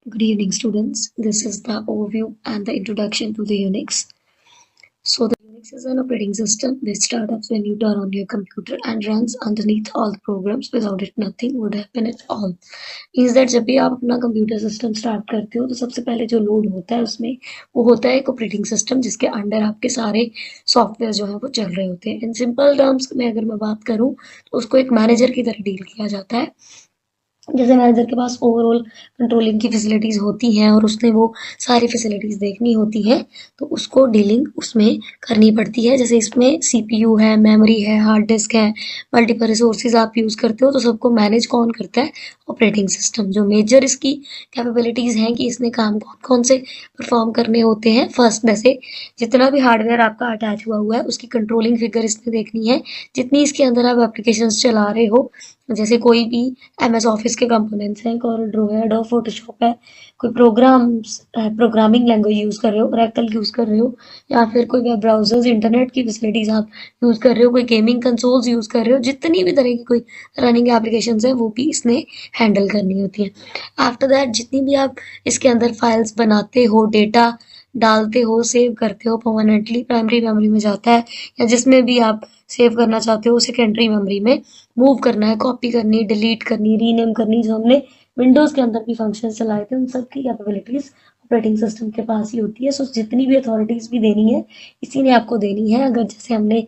Good evening, students. This is the overview and the introduction to the Unix. So, the Unix is an operating system which starts when you turn on your computer and runs underneath all the programs. Without it, nothing would happen at all. Means that जब भी आप अपना computer system start करते हो तो सबसे पहले जो लोड होता है उसमें वो होता है एक ऑपरेटिंग सिस्टम जिसके अंडर आपके सारे सॉफ्टवेयर जो है वो चल रहे होते हैं। इन सिंपल टर्म्स में अगर मैं बात करूँ तो उसको एक मैनेजर की तरह डील किया जाता है। जैसे मैनेजर के पास ओवरऑल कंट्रोलिंग की फैसिलिटीज होती हैं और उसने वो सारी फैसिलिटीज देखनी होती है तो उसको डीलिंग उसमें करनी पड़ती है। जैसे इसमें सीपीयू है, मेमोरी है, हार्ड डिस्क है, मल्टीपल रिसोर्सेज आप यूज करते हो तो सबको मैनेज कौन करता है? Operating system. जो मेजर इसकी कैपेबिलिटीज हैं कि इसने काम कौन कौन से परफॉर्म करने होते हैं। फर्स्ट, जैसे जितना भी हार्डवेयर आपका अटैच हुआ है उसकी कंट्रोलिंग फिगर इसने देखनी है। जितनी इसके अंदर आप एप्लीकेशन चला रहे हो, जैसे कोई भी एमएस ऑफिस के कंपोनेंट्स हैं, कोरल ड्रॉ है, एडोब फोटोशॉप है, कोई प्रोग्राम्स प्रोग्रामिंग लैंग्वेज यूज कर रहे हो, ओरेकल यूज कर रहे हो, या फिर कोई वेब ब्राउजर्स, इंटरनेट की फैसिलिटीज आप यूज कर रहे हो, कोई गेमिंग कंसोल्स यूज कर रहे हो, जितनी भी तरह की कोई रनिंग एप्लीकेशंस है वो भी इसने हैंडल करनी होती है। आफ्टर दैट जितनी भी आप इसके अंदर फाइल्स बनाते हो, डेटा डालते हो, सेव करते हो, परमानेंटली प्राइमरी मेमोरी में जाता है या जिसमें भी आप सेव करना चाहते हो सेकेंडरी मेमोरी में मूव करना है, कॉपी करनी, डिलीट करनी, रीनेम करनी। जो हमने विंडोज के अंदर भी फंक्शन चलाए थे उन सब की कैपेबिलिटीज ऑपरेटिंग सिस्टम के पास ही होती है। सो जितनी भी अथॉरिटीज भी देनी है इसी ने आपको देनी है। अगर जैसे हमने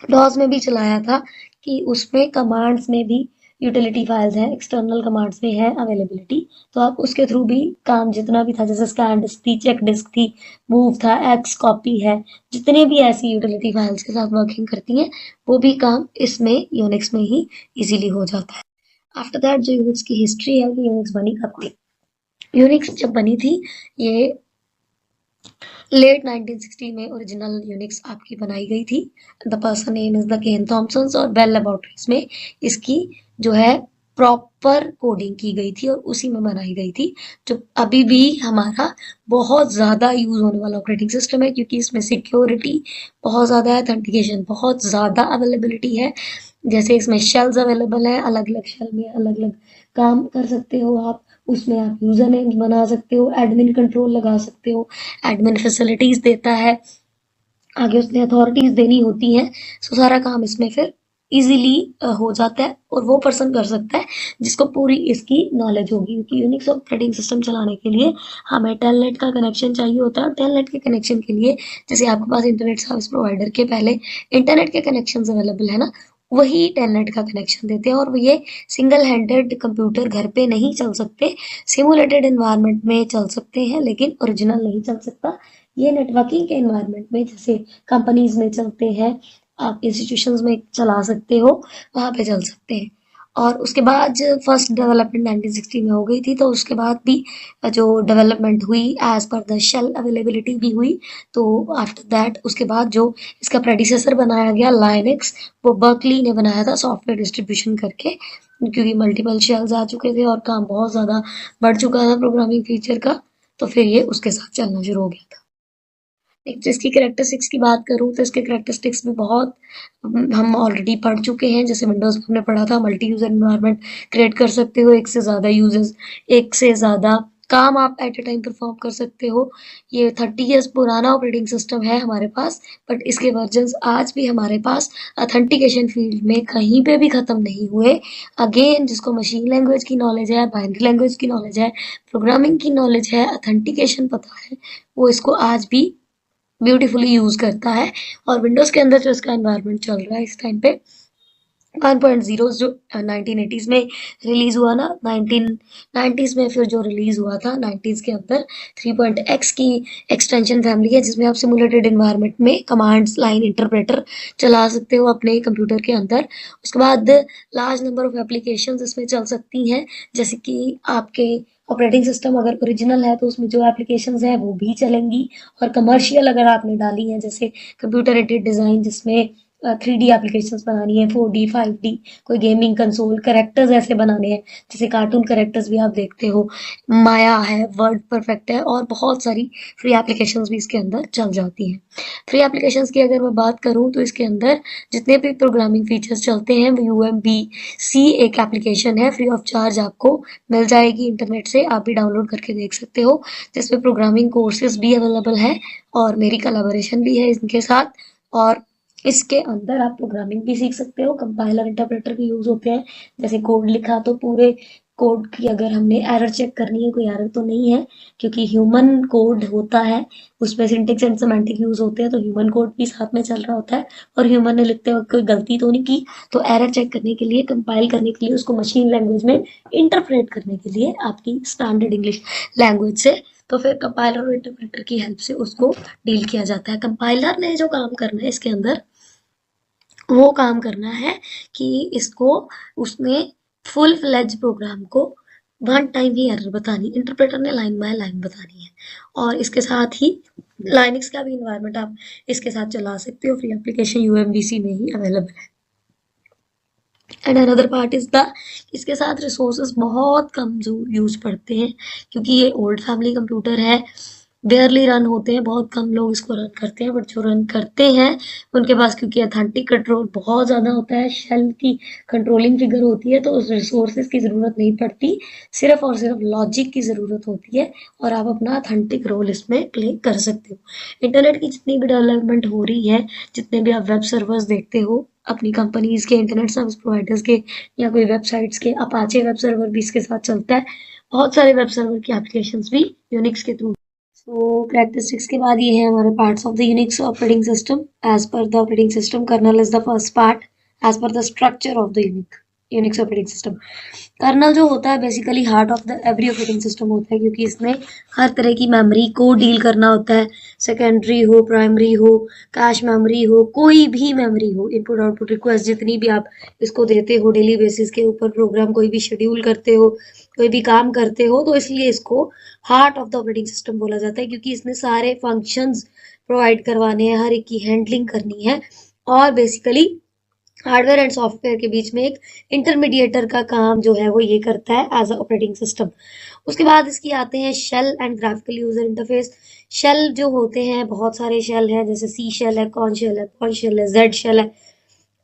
डॉस में भी चलाया था कि उसमें कमांड्स में भी यूटिलिटी फाइल्स हैं, एक्सटर्नल कमांड्स में है अवेलेबिलिटी, तो आप उसके थ्रू भी काम जितना भी था, जैसे स्कैन डिस्क थी, चेक डिस्क थी, मूव था, एक्स कॉपी है, जितने भी ऐसी यूटिलिटी फाइल्स के साथ वर्किंग करती हैं वो भी काम इसमें यूनिक्स में ही इजीली हो जाता है। आफ्टर दैट जो यूनिक्स की हिस्ट्री है कि यूनिक्स बनी कब थी। यूनिक्स जब बनी थी ये लेट 1960 में ओरिजिनल यूनिक्स आपकी बनाई गई थी। The person name is the Ken Thompson और बेल लेबोरेटरीज में इसकी जो है प्रॉपर कोडिंग की गई थी और उसी में बनाई गई थी। जो अभी भी हमारा बहुत ज़्यादा यूज होने वाला ऑपरेटिंग सिस्टम है क्योंकि इसमें सिक्योरिटी बहुत ज़्यादा है, ऑथेंटिकेशन बहुत ज़्यादा अवेलेबिलिटी है। जैसे इसमें शेल्स अवेलेबल है, अलग अलग शेल में अलग अलग काम कर सकते हो आप। उसमें आप यूजर नेम बना सकते हो, एडमिन कंट्रोल लगा सकते हो, एडमिन फैसिलिटीज देता है, आगे उसने अथॉरिटीज देनी होती हैं। सो सारा काम इसमें फिर इजीली हो जाता है और वो पर्सन कर सकता है जिसको पूरी इसकी नॉलेज होगी। क्योंकि यूनिक्स ऑपरेटिंग सिस्टम चलाने के लिए हमें टेलनेट का कनेक्शन चाहिए होता है और टेलनेट के कनेक्शन के लिए जैसे आपके पास इंटरनेट सर्विस प्रोवाइडर के पहले इंटरनेट के कनेक्शन अवेलेबल है ना, वही टेलनेट का कनेक्शन देते हैं। और ये सिंगल हैंडेड कंप्यूटर घर पे नहीं चल सकते, सिमुलेटेड एनवायरनमेंट में चल सकते हैं लेकिन ओरिजिनल नहीं चल सकता। ये नेटवर्किंग के एनवायरनमेंट में जैसे कंपनीज में चलते हैं, आप इंस्टीट्यूशंस में चला सकते हो, वहाँ पे चल सकते हैं। और उसके बाद फर्स्ट डेवलपमेंट 1960 में हो गई थी तो उसके बाद भी जो डेवलपमेंट हुई as per the shell availability भी हुई। तो आफ्टर दैट उसके बाद जो इसका प्रेडिसेसर बनाया गया लाइनक्स, वो बर्कली ने बनाया था सॉफ्टवेयर डिस्ट्रीब्यूशन करके, क्योंकि मल्टीपल शेल्स आ चुके थे और काम बहुत ज़्यादा बढ़ चुका था प्रोग्रामिंग फीचर का, तो फिर ये उसके साथ चलना शुरू हो गया था। नेक्स्ट इसकी कैरेक्टरिस्टिक्स की बात करूँ तो इसके कैरेक्टरिस्टिक्स में बहुत हम ऑलरेडी पढ़ चुके हैं। जैसे विंडोज़ में हमने पढ़ा था मल्टी यूज़र एनवायरनमेंट क्रिएट कर सकते हो, एक से ज़्यादा यूजर्स, एक से ज़्यादा काम आप एट अ टाइम परफॉर्म कर सकते हो। ये 30 ईयर्स पुराना ऑपरेटिंग सिस्टम है हमारे पास, बट इसके वर्जन्स आज भी हमारे पास ऑथेंटिकेशन फील्ड में कहीं पे भी ख़त्म नहीं हुए। अगेन जिसको मशीन लैंग्वेज की नॉलेज है, बाइनरी लैंग्वेज की नॉलेज है, प्रोग्रामिंग की नॉलेज है, ऑथेंटिकेशन पता है, वो इसको आज भी ब्यूटीफुली यूज करता है। और विंडोज के अंदर जो इसका एनवायरनमेंट चल रहा है इस टाइम पे 1.0 जो 1980s में रिलीज हुआ ना, 1990s में फिर जो रिलीज हुआ था 90s के अंदर 3.x की एक्सटेंशन फैमिली है जिसमें आप सिमुलेटेड एनवायरनमेंट में कमांड्स लाइन इंटरप्रेटर चला सकते हो अपने कंप्यूटर के अंदर। उसके बाद लार्ज नंबर ऑफ एप्लीकेशंस इसमें चल सकती हैं, जैसे कि आपके ऑपरेटिंग सिस्टम अगर ओरिजिनल है तो उसमें जो एप्लीकेशंस हैं वो भी चलेंगी, और कमर्शियल अगर आपने डाली है जैसे कंप्यूटर एडेड डिज़ाइन जिसमें 3D एप्लीकेशंस बनानी है, 4D 5D, कोई गेमिंग कंसोल, कैरेक्टर्स ऐसे बनाने हैं जैसे कार्टून कैरेक्टर्स भी आप देखते हो, माया है, वर्ड परफेक्ट है और बहुत सारी फ्री एप्लीकेशंस भी इसके अंदर चल जाती हैं। फ्री एप्लीकेशंस की अगर मैं बात करूँ तो इसके अंदर जितने भी प्रोग्रामिंग फीचर्स चलते हैं वो UMBC एक एप्लीकेशन है, फ्री ऑफ चार्ज आपको मिल जाएगी इंटरनेट से, आप भी डाउनलोड करके देख सकते हो, जिसमें प्रोग्रामिंग कोर्सेज भी अवेलेबल है और मेरी कोलैबोरेशन भी है इनके साथ। और इसके अंदर आप प्रोग्रामिंग भी सीख सकते हो, कंपाइलर इंटरप्रेटर भी यूज होते हैं, जैसे कोड लिखा तो पूरे कोड की अगर हमने एरर चेक करनी है, कोई एरर तो नहीं है क्योंकि ह्यूमन कोड होता है, उसमें सिंटेक्स एंड सिमेंटिक यूज होते हैं, तो ह्यूमन कोड भी साथ में चल रहा होता है और ह्यूमन ने लिखते वक्त कोई गलती तो नहीं की, तो एरर चेक करने के लिए, कंपाइल करने के लिए, उसको मशीन लैंग्वेज में इंटरप्रेट करने के लिए आपकी स्टैंडर्ड इंग्लिश लैंग्वेज से, तो फिर कंपाइलर और इंटरप्रेटर की हेल्प से उसको डील किया जाता है। कंपाइलर ने जो काम करना है इसके अंदर, वो काम करना है कि इसको उसने फुल फ्लेज प्रोग्राम को वन टाइम ही एरर बतानी, इंटरप्रेटर ने लाइन बाय लाइन बतानी है। और इसके साथ ही लाइनक्स का भी इन्वायरमेंट आप इसके साथ चला सकते हो, फ्री एप्लीकेशन UMBC में ही अवेलेबल है। And another part is the, इसके साथ रिसोर्सेज बहुत कम जो यूज पड़ते हैं क्योंकि ये ओल्ड फैमिली कंप्यूटर है, बेयरली रन होते हैं, बहुत कम लोग इसको रन करते हैं, बट जो रन करते हैं उनके पास क्योंकि अथेंटिक कंट्रोल बहुत ज़्यादा होता है, शेल की कंट्रोलिंग फिगर होती है, तो उस रिसोर्सेज की ज़रूरत नहीं पड़ती, सिर्फ और सिर्फ लॉजिक की ज़रूरत होती है और आप अपना अथेंटिक रोल इसमें प्ले कर सकते हो। इंटरनेट की जितनी भी डेवलपमेंट हो रही है, जितने भी आप वेब सर्वर्स देखते हो अपनी कंपनीज के, इंटरनेट सर्विस प्रोवाइडर्स के या कोई वेबसाइट्स के, अपाचे वेब सर्वर भी इसके साथ चलता है, बहुत सारे वेब सर्वर की एप्लीकेशंस भी यूनिक्स के थ्रू। सो कैरेक्टरिस्टिक्स के बाद ये है हमारे parts of the Unix operating system. As per the operating system, kernel is the first part as per the structure of the Unix operating system. Kernel जो होता है basically heart of the every operating system होता है क्योंकि इसमें हर तरह की memory को डील करना होता है, सेकेंडरी हो, प्राइमरी हो, कैश मेमोरी हो, कोई भी मेमोरी हो, इनपुट आउटपुट रिक्वेस्ट जितनी भी आप इसको देते हो डेली बेसिस के ऊपर, प्रोग्राम कोई भी शेड्यूल करते हो, कोई भी काम करते हो, तो इसलिए इसको heart of the operating system बोला जाता है क्योंकि इसने सारे फंक्शंस प्रोवाइड करवाने हैं, हर एक की हैंडलिंग करनी है और बेसिकली हार्डवेयर एंड सॉफ्टवेयर के बीच में एक इंटरमीडिएटर का काम जो है वो ये करता है एज अ ऑपरेटिंग सिस्टम। उसके बाद इसकी आते हैं shell and graphical user interface. Shell जो होते हैं, बहुत सारे शेल हैं, जैसे सी शेल है, कॉर्न शेल है, पॉन शेल है, जेड शेल है,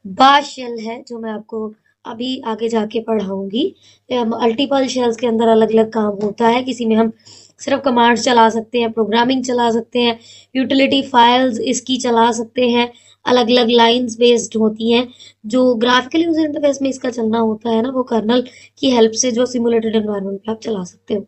बाश शेल है, जो मैं आपको अभी आगे जाके पढ़ाऊंगी। मल्टीपल शेल्स के अंदर अलग अलग काम होता है, किसी में हम सिर्फ कमांड्स चला सकते हैं, प्रोग्रामिंग चला सकते हैं, यूटिलिटी फाइल्स इसकी चला सकते हैं, अलग अलग लाइंस बेस्ड होती हैं। जो ग्राफिकल यूजर इंटरफेस में इसका चलना होता है ना, वो कर्नल की हेल्प से जो सिमुलेटेड एनवायरनमेंट पे आप चला सकते हो।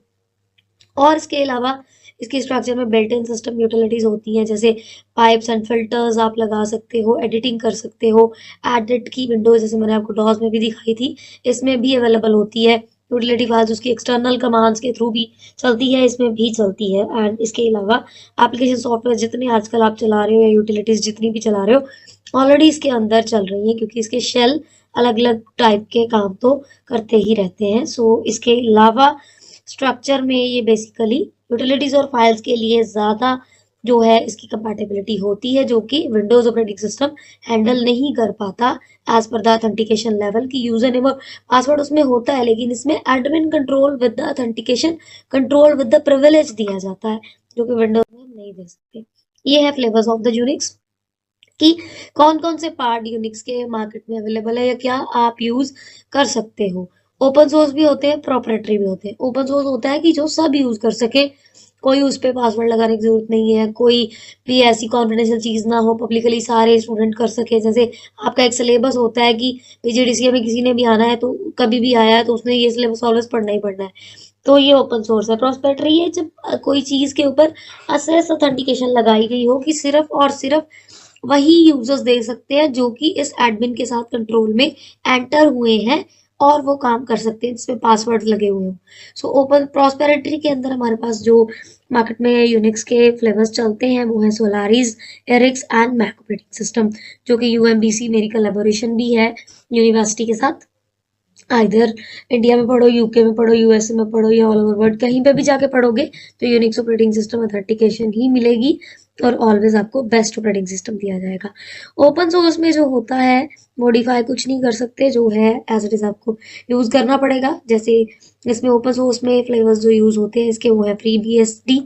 और इसके अलावा इसके स्ट्रक्चर में बिल्ट इन सिस्टम यूटिलिटीज होती हैं, जैसे पाइप्स एंड फिल्टर्स आप लगा सकते हो, एडिटिंग कर सकते हो, एडिट की विंडोज जैसे मैंने आपको डॉस में भी दिखाई थी, इसमें भी अवेलेबल होती है। यूटिलिटी फाइल्स उसकी एक्सटर्नल कमांड्स के थ्रू भी चलती है, इसमें भी चलती है। एंड इसके अलावा एप्लीकेशन सॉफ्टवेयर जितने आजकल आप चला रहे हो या यूटिलिटीज जितनी भी चला रहे हो ऑलरेडी इसके अंदर चल रही है क्योंकि इसके शेल अलग अलग टाइप के काम तो करते ही रहते हैं। सो इसके अलावा स्ट्रक्चर में ये बेसिकली यूटिलिटीज और फाइल्स के लिए ज़्यादा जो है इसकी कंपैटिबिलिटी होती है, जो कि विंडोज ऑपरेटिंग सिस्टम हैंडल नहीं कर पाता as per the authentication level की। यूजर नेम और पासवर्ड उसमें होता है लेकिन इसमें admin control with the authentication control with the privilege दिया जाता है, जो कि विंडोज में हम नहीं दे सकते। ये है फ्लेवर्स ऑफ द यूनिक्स कि कौन कौन से पार्ट यूनिक्स के मार्केट में अवेलेबल है या क्या आप यूज कर सकते हो। ओपन सोर्स भी होते हैं, प्रोप्राइटरी भी होते हैं। ओपन सोर्स होता है कि जो सब यूज कर सके, कोई उस पर पासवर्ड लगाने की जरूरत नहीं है, कोई भी ऐसी कॉन्फिडेंशियल चीज ना हो, पब्लिकली सारे स्टूडेंट कर सके। जैसे आपका एक सिलेबस होता है कि पीजीडीसीए में किसी ने भी आना है तो कभी भी आया है तो उसने ये सिलेबस ऑलवेज पढ़ना ही पढ़ना है, तो ये ओपन सोर्स है। प्रोस्पेक्टरी है जब कोई चीज के ऊपर असेस ऑथेंटिकेशन लगाई गई हो कि सिर्फ और सिर्फ वही यूजर्स देख सकते हैं जो कि इस एडमिन के साथ कंट्रोल में एंटर हुए हैं और वो काम कर सकते हैं जिसमें पासवर्ड लगे हुए हों। सो ओपन प्रॉस्पेरिटी के अंदर हमारे पास जो मार्केट में यूनिक्स के फ्लेवर्स चलते हैं वो है सोलारिस, एरिक्स एंड मैक ऑपरेटिंग सिस्टम, जो कि यूएमबीसी मेरी कोलैबोरेशन भी है यूनिवर्सिटी के साथ। आइदर इंडिया में पढ़ो, यूके में पढ़ो, यूएसए में पढ़ो या ऑल ओवर वर्ल्ड कहीं पे भी जाके पढ़ोगे तो यूनिक्स ऑपरेटिंग सिस्टम अथेंटिकेशन ही मिलेगी और ऑलवेज आपको बेस्ट ऑपरेटिंग सिस्टम दिया जाएगा। ओपन सोर्स में जो होता है मॉडिफाई कुछ नहीं कर सकते, जो है एज इट इज आपको यूज करना पड़ेगा। जैसे इसमें ओपन सोर्स में फ्लेवर्स जो यूज होते हैं इसके वो है फ्री बीएसडी,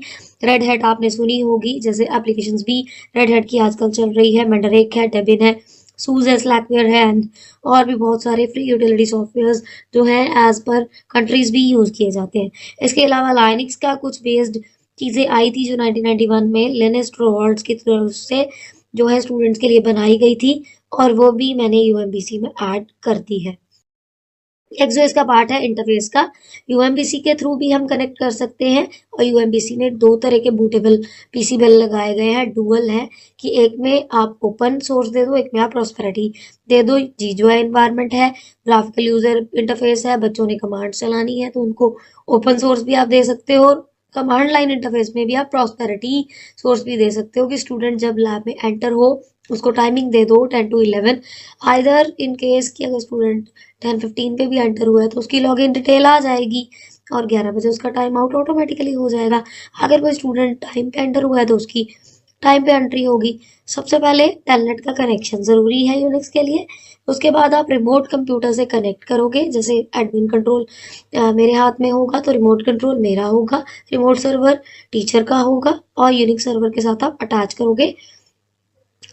रेड हैट आपने सुनी होगी, जैसे एप्लीकेशंस भी रेड हैट की आजकल चल रही है, मैंडरेक है, डेबिन है, सूज है, स्लैकवेयर है एंड और भी बहुत सारे फ्री यूटिलिटी सॉफ्टवेयर जो है एज पर कंट्रीज भी यूज किए जाते हैं। इसके अलावा लाइनक्स का कुछ बेस्ड चीजें आई थी जो 1991 में लिनस टोरवाल्ड्स की तरफ से जो है स्टूडेंट्स के लिए बनाई गई थी और वो भी मैंने यूएमबीसी में ऐड कर दी है। एक जो इसका पार्ट है इंटरफेस का, यूएमबीसी के थ्रू भी हम कनेक्ट कर सकते हैं और यूएमबीसी में दो तरह के बूटेबल पीसीबीएल लगाए गए हैं, डुअल है कि एक में आप ओपन सोर्स दे दो, एक में आप प्रॉस्पेरिटी दे दो। जीजोआ एनवायरनमेंट है, ग्राफिकल यूजर इंटरफेस है, बच्चों ने कमांड चलानी है तो उनको ओपन सोर्स भी आप दे सकते हो और कमांड लाइन इंटरफेस में भी आप प्रॉस्पेरिटी सोर्स भी दे सकते हो कि स्टूडेंट जब लैब में एंटर हो उसको टाइमिंग दे दो 10 to 11, आइदर इन केस कि अगर स्टूडेंट 10:15 पे भी एंटर हुआ है तो उसकी लॉगिन डिटेल आ जाएगी और 11 बजे उसका टाइम आउट ऑटोमेटिकली हो जाएगा। अगर कोई स्टूडेंट टाइम पे एंटर हुआ है तो उसकी टाइम पे एंट्री होगी। सबसे पहले टेलनेट का कनेक्शन जरूरी है यूनिक्स के लिए, उसके बाद आप रिमोट कंप्यूटर से कनेक्ट करोगे। जैसे एडमिन कंट्रोल मेरे हाथ में होगा तो रिमोट कंट्रोल मेरा होगा, रिमोट सर्वर टीचर का होगा और यूनिक्स सर्वर के साथ आप अटैच करोगे।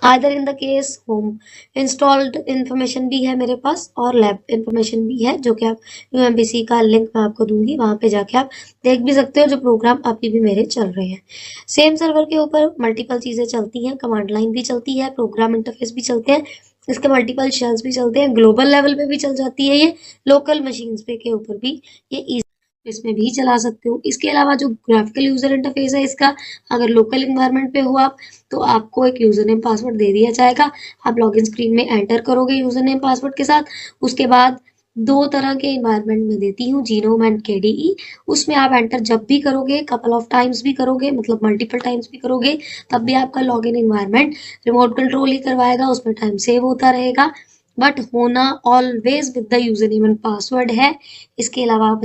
Either in the case home installed information भी है मेरे पास और लैब इंफॉर्मेशन भी है जो कि आप यूएमबीसी का लिंक मैं आपको दूंगी, वहां पे जाके आप देख भी सकते हो जो प्रोग्राम अभी भी मेरे चल रहे हैं। सेम सर्वर के ऊपर मल्टीपल चीजें चलती हैं, कमांड लाइन भी चलती है, प्रोग्राम इंटरफेस भी चलते हैं, इसके मल्टीपल शेल्स भी चलते हैं, ग्लोबल लेवल पे भी चल जाती है ये, लोकल मशीन्स पे के ऊपर भी ये इसमें भी चला सकते हो। इसके अलावा जो ग्राफिकल यूजर इंटरफेस है इसका, अगर लोकल इन्वायरमेंट पे हो आप तो आपको एक यूजर नेम पासवर्ड दे दिया जाएगा, आप लॉगिन स्क्रीन में एंटर करोगे यूजर नेम पासवर्ड के साथ। उसके बाद दो तरह के इन्वायरमेंट में देती हूँ, जीनोम एंड केडीई, उसमें आप एंटर जब भी करोगे, कपल ऑफ टाइम्स भी करोगे, मतलब मल्टीपल टाइम्स भी करोगे, तब भी आपका लॉगिन इन्वायरमेंट रिमोट कंट्रोल ही करवाएगा, उसमें टाइम सेव होता रहेगा, बट होना always with the user name and password है। इसके अलावा आप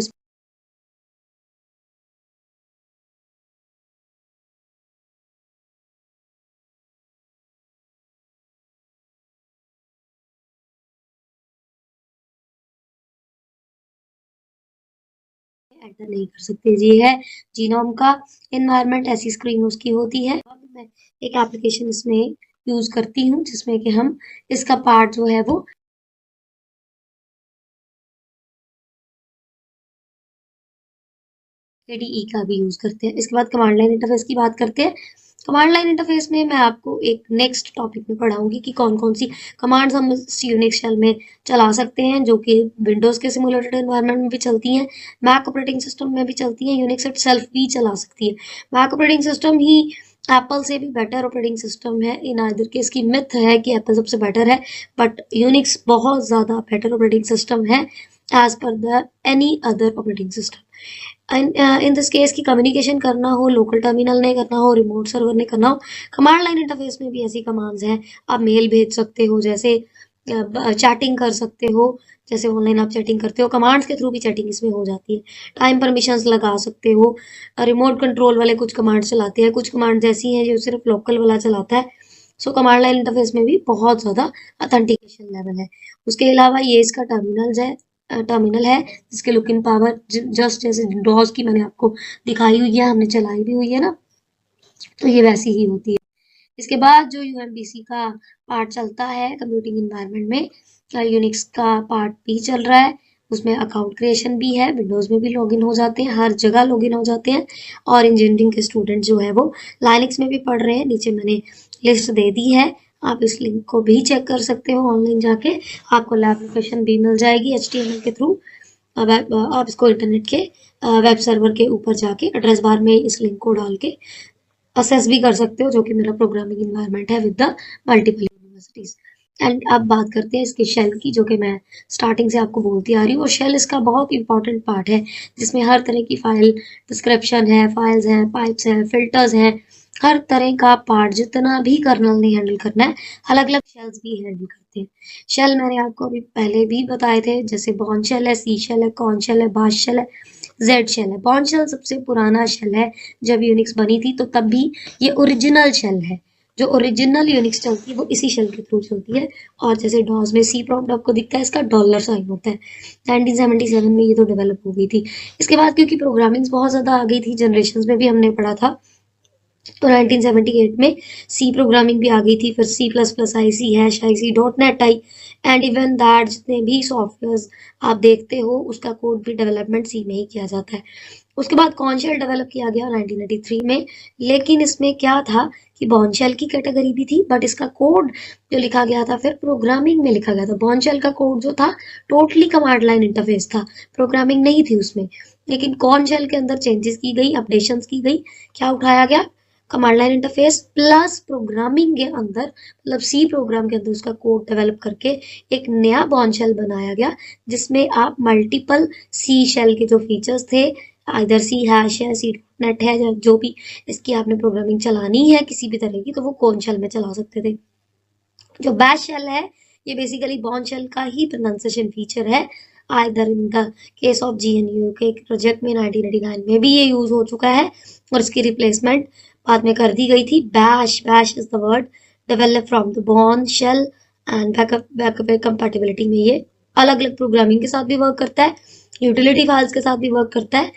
एंटर नहीं कर सकते। ये है जीनोम का एनवायरनमेंट, ऐसी स्क्रीन उसकी होती है। अब मैं एक एप्लीकेशन इसमें यूज करती हूँ जिसमें कि हम इसका पार्ट जो है वो केडीई का भी यूज करते हैं। इसके बाद कमांड लाइन इंटरफेस की बात करते हैं। कमांड लाइन इंटरफेस में मैं आपको एक नेक्स्ट टॉपिक में पढ़ाऊंगी कि कौन कौन सी कमांड्स हम यूनिक्स शेल में चला सकते हैं जो कि विंडोज के सिमुलेटेड एनवायरनमेंट में भी चलती हैं, मैक ऑपरेटिंग सिस्टम में भी चलती हैं, यूनिक्स इटसेल्फ भी चला सकती है। मैक ऑपरेटिंग सिस्टम ही एप्पल से भी बेटर ऑपरेटिंग सिस्टम है। इन आइदर केस की मिथ है कि एप्पल सबसे बेटर है, बट यूनिक्स बहुत ज्यादा बेटर ऑपरेटिंग सिस्टम है as per the any other operating system. In this case की कम्युनिकेशन करना हो, लोकल टर्मिनल ने करना हो, रिमोट सर्वर ने करना हो, कमांड लाइन इंटरफेस में भी ऐसी कमांड्स हैं। आप मेल भेज सकते हो, जैसे चैटिंग कर सकते हो, जैसे ऑनलाइन आप चैटिंग करते हो, कमांड्स के थ्रू भी चैटिंग इसमें हो जाती है। टाइम परमिशंस लगा सकते हो, रिमोट कंट्रोल वाले कुछ कमांड चलाते हैं, कुछ कमांड्स ऐसी हैं जो सिर्फ लोकल वाला चलाता है। सो कमांड लाइन इंटरफेस में भी बहुत ज़्यादा ऑथेंटिकेशन लेवल है। उसके अलावा ये इसका टर्मिनल है जिसके लुक इन पावर जस्ट जैसे डॉस की मैंने आपको दिखाई हुई है, हमने चलाई भी हुई है ना, तो ये वैसी ही होती है। इसके बाद जो यूएमबीसी का पार्ट चलता है कंप्यूटिंग इन्वायरमेंट में, यूनिक्स का पार्ट भी चल रहा है, उसमें अकाउंट क्रिएशन भी है, विंडोज में भी लॉगिन हो जाते हैं, हर जगह लॉगिन हो जाते हैं। और इंजीनियरिंग के स्टूडेंट जो है वो लाइनक्स में भी पढ़ रहे हैं, नीचे मैंने लिस्ट दे दी है, आप इस लिंक को भी चेक कर सकते हो ऑनलाइन जाके, आपको लैब लोकेशन भी मिल जाएगी एचटीएमएल के थ्रू। आप इसको इंटरनेट के वेब सर्वर के ऊपर जाके एड्रेस बार में इस लिंक को डाल के असेस भी कर सकते हो, जो कि मेरा प्रोग्रामिंग इन्वायरमेंट है with the multiple universities. And अब बात करते हैं इसके शेल की, जो कि मैं स्टार्टिंग से आपको बोलती आ रही हूँ। और शेल इसका बहुत इंपॉर्टेंट पार्ट है जिसमें हर तरह की फाइल डिस्क्रिप्शन है, फाइल्स हैं, पाइप्स हैं, फिल्टर्स हैं, हर तरह का पार्ट जितना भी कर्नल ने हैंडल करना है, अलग अलग शेल्स भी हैंडल करते हैं। शेल मैंने आपको अभी पहले भी बताए थे, जैसे बॉर्न शेल है, सी शेल है, कॉर्न शेल है, बाश शेल है, जेड शेल है। बॉर्न शेल सबसे पुराना शेल है, जब यूनिक्स बनी थी तो तब भी ये ओरिजिनल शेल है। जो ओरिजिनल यूनिक्स चलती है वो इसी शेल के थ्रू चलती है। और जैसे डॉस में सी प्रॉम्प्ट आपको दिखता है, इसका डॉलर साइन होता है। 1977 में ये तो डेवलप हो गई थी। इसके बाद क्योंकि प्रोग्रामिंग बहुत ज़्यादा आ गई थी, जनरेशन में भी हमने पढ़ा था, तो 1978 में सी प्रोग्रामिंग भी आ गई थी, फिर सी प्लस प्लस आई, सी हैश आई, सी डॉट नेट आई, एंड इवन दैट जितने भी सॉफ्टवेयर आप देखते हो उसका कोड भी डेवलपमेंट सी में ही किया जाता है। उसके बाद कॉर्न शेल डेवलप किया गया 1983 में, लेकिन इसमें क्या था कि बॉर्न शेल की कैटेगरी भी थी, बट इसका कोड जो लिखा गया था फिर प्रोग्रामिंग में लिखा गया था। बॉर्न शेल का कोड जो था टोटली कमांड लाइन इंटरफेस था, प्रोग्रामिंग नहीं थी उसमें। लेकिन कॉर्न शेल के अंदर चेंजेस की गई, अपडेशंस की गई, क्या उठाया गया, command line interface plus programming के अंदर, मतलब सी प्रोग्राम के अंदर उसका कोड डेवलप करके एक नया बॉर्न शेल बनाया गया, जिसमें आप मल्टीपल सी शेल के जो फीचर्स थे, इधर सी हैश है, सी नेट है, या जो भी इसकी आपने प्रोग्रामिंग चलानी है किसी भी तरह की, तो वो कॉर्न शेल में चला सकते थे। जो बैश शेल है, ये बेसिकली बॉर्न शेल का ही प्रोनाउंसिएशन फीचर है। Either in the case of GNU के प्रोजेक्ट में 1989 में भी ये यूज हो चुका है, और इसकी रिप्लेसमेंट बाद में कर दी गई थी। Bash, bash is the word develop from the Bourne shell, and backup compatibility में ये अलग अलग प्रोग्रामिंग के साथ भी वर्क करता है, यूटिलिटी फाइल्स के साथ भी वर्क करता है,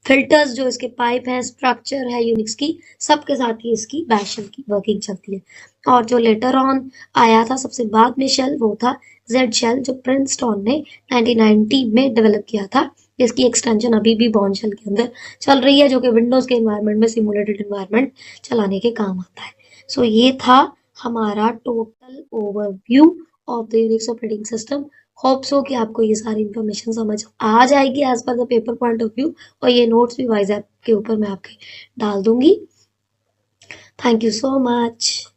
फिल्टर्स जो इसके पाइप हैं, स्ट्रक्चर है यूनिक्स की, सबके साथ ही इसकी बैश शेल की वर्किंग चलती है। और जो लेटर ऑन आया था सबसे बाद में शेल, वो था जेड शेल, जो प्रिंसटन ने 1990 में डेवलप किया था। इसकी एक्सटेंशन अभी भी बॉर्न शेल के अंदर चल रही है, जो कि विंडोज के एनवायरनमेंट में सिमुलेटेड एनवायरनमेंट चलाने के काम आता है। सो ये था हमारा total overview of the Unix operating system. Hope so कि आपको ये सारी इन्फॉर्मेशन समझ आ जाएगी as per the paper point of view, और ये नोट्स भी वाइज ऐप के ऊपर मैं आपके डाल दूंगी। Thank you so much.